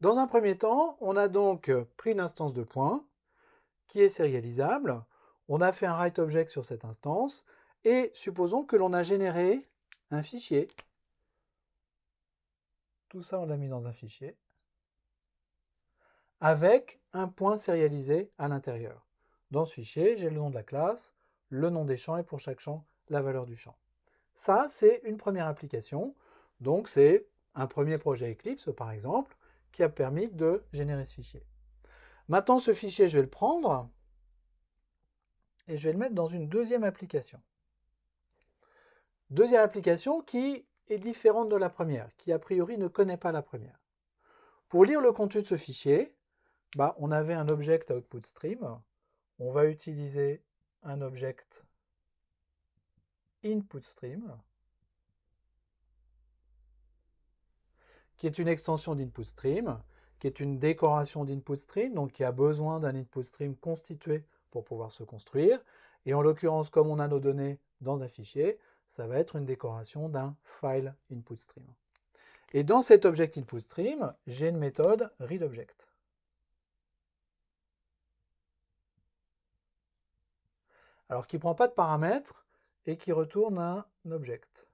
Dans un premier temps, on a donc pris une instance de points qui est sérialisable. On a fait un writeObject sur cette instance et supposons que l'on a généré un fichier. Tout ça, on l'a mis dans un fichier avec un point sérialisé à l'intérieur. Dans ce fichier, j'ai le nom de la classe, le nom des champs et pour chaque champ, la valeur du champ. Ça, c'est une première application. Donc, c'est un premier projet Eclipse, par exemple, qui a permis de générer ce fichier. Maintenant, ce fichier, je vais le prendre et je vais le mettre dans une deuxième application. Deuxième application qui est différente de la première, qui a priori ne connaît pas la première. Pour lire le contenu de ce fichier, on avait un object output stream. On va utiliser un object input stream, qui est une extension d'input stream, qui est une décoration d'input stream, donc qui a besoin d'un input stream constitué pour pouvoir se construire. Et en l'occurrence, comme on a nos données dans un fichier, ça va être une décoration d'un file input stream. Et dans cet object input stream, j'ai une méthode readObject. Alors qui ne prend pas de paramètres et qui retourne un object.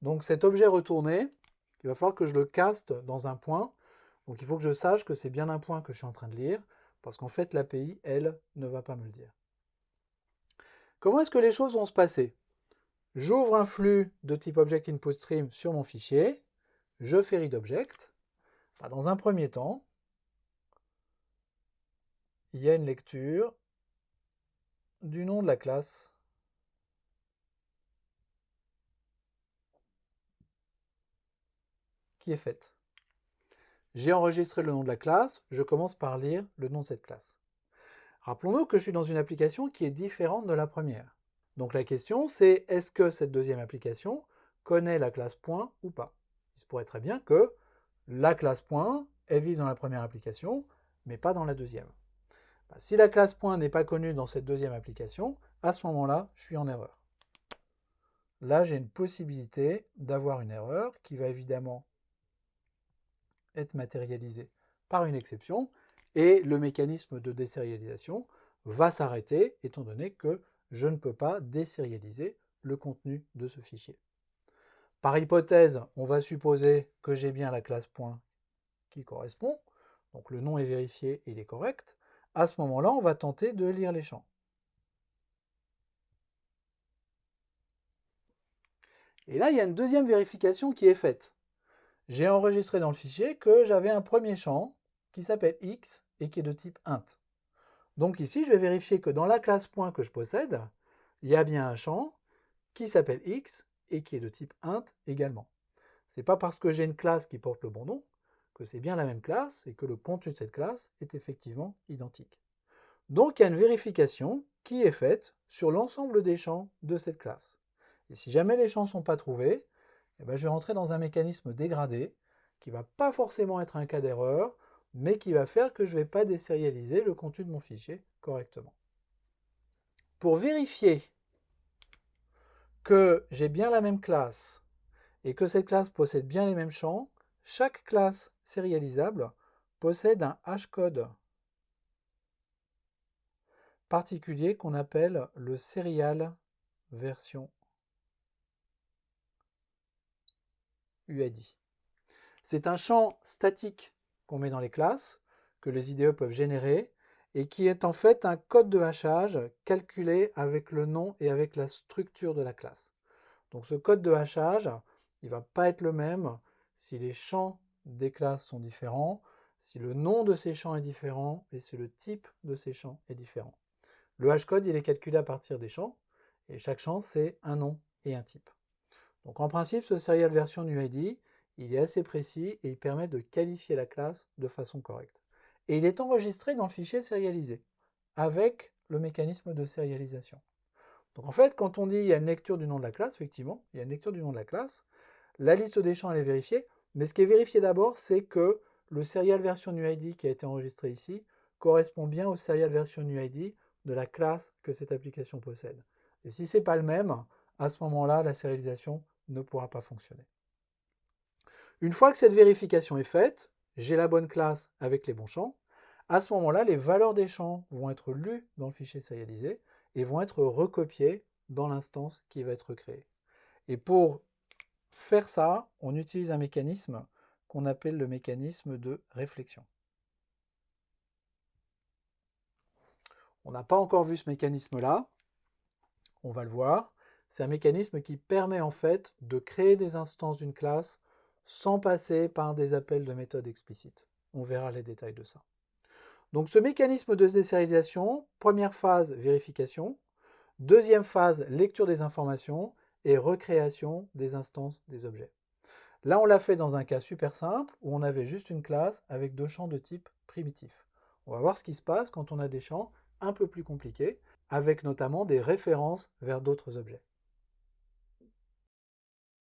Donc cet objet retourné, il va falloir que je le caste dans un point. Donc il faut que je sache que c'est bien un point que je suis en train de lire, parce qu'en fait l'API, elle, ne va pas me le dire. Comment est-ce que les choses vont se passer? J'ouvre un flux de type Object Input Stream sur mon fichier, je fais readObject. Dans un premier temps, il y a une lecture du nom de la classe qui est faite. J'ai enregistré le nom de la classe, je commence par lire le nom de cette classe. Rappelons-nous que je suis dans une application qui est différente de la première. Donc la question c'est, est-ce que cette deuxième application connaît la classe point ou pas? Il se pourrait très bien que la classe point, elle vive dans la première application, mais pas dans la deuxième. Si la classe point n'est pas connue dans cette deuxième application, à ce moment-là, je suis en erreur. Là, j'ai une possibilité d'avoir une erreur qui va évidemment être matérialisée par une exception, et le mécanisme de désérialisation va s'arrêter, étant donné que je ne peux pas désérialiser le contenu de ce fichier. Par hypothèse, on va supposer que j'ai bien la classe point qui correspond, donc le nom est vérifié et il est correct. À ce moment-là, on va tenter de lire les champs. Et là, il y a une deuxième vérification qui est faite. J'ai enregistré dans le fichier que j'avais un premier champ qui s'appelle x et qui est de type int. Donc ici, je vais vérifier que dans la classe point que je possède, il y a bien un champ qui s'appelle x et qui est de type int également. Ce n'est pas parce que j'ai une classe qui porte le bon nom que c'est bien la même classe et que le contenu de cette classe est effectivement identique. Donc il y a une vérification qui est faite sur l'ensemble des champs de cette classe. Et si jamais les champs ne sont pas trouvés, je vais rentrer dans un mécanisme dégradé qui ne va pas forcément être un cas d'erreur, mais qui va faire que je ne vais pas désérialiser le contenu de mon fichier correctement. Pour vérifier que j'ai bien la même classe et que cette classe possède bien les mêmes champs, chaque classe sérialisable possède un hashcode particulier qu'on appelle le serial version UID. C'est un champ statique qu'on met dans les classes, que les IDE peuvent générer, et qui est en fait un code de hachage calculé avec le nom et avec la structure de la classe. Donc ce code de hachage, il ne va pas être le même si les champs des classes sont différents, si le nom de ces champs est différent et si le type de ces champs est différent. Le hashcode, il est calculé à partir des champs, et chaque champ, c'est un nom et un type. Donc en principe, ce serial version UID, il est assez précis et il permet de qualifier la classe de façon correcte. Et il est enregistré dans le fichier sérialisé, avec le mécanisme de sérialisation. Donc en fait, quand on dit il y a une lecture du nom de la classe, effectivement, il y a une lecture du nom de la classe, la liste des champs elle est vérifiée, mais ce qui est vérifié d'abord, c'est que le serial version UID qui a été enregistré ici correspond bien au serial version UID de la classe que cette application possède. Et si ce n'est pas le même, à ce moment-là, la sérialisation ne pourra pas fonctionner. Une fois que cette vérification est faite, j'ai la bonne classe avec les bons champs. À ce moment-là, les valeurs des champs vont être lues dans le fichier sérialisé et vont être recopiées dans l'instance qui va être créée. Et pour faire ça, on utilise un mécanisme qu'on appelle le mécanisme de réflexion. On n'a pas encore vu ce mécanisme-là, on va le voir. C'est un mécanisme qui permet en fait de créer des instances d'une classe sans passer par des appels de méthode explicites. On verra les détails de ça. Donc ce mécanisme de désérialisation, première phase, vérification. Deuxième phase, lecture des informations et recréation des instances des objets. Là, on l'a fait dans un cas super simple où on avait juste une classe avec deux champs de type primitif. On va voir ce qui se passe quand on a des champs un peu plus compliqués, avec notamment des références vers d'autres objets.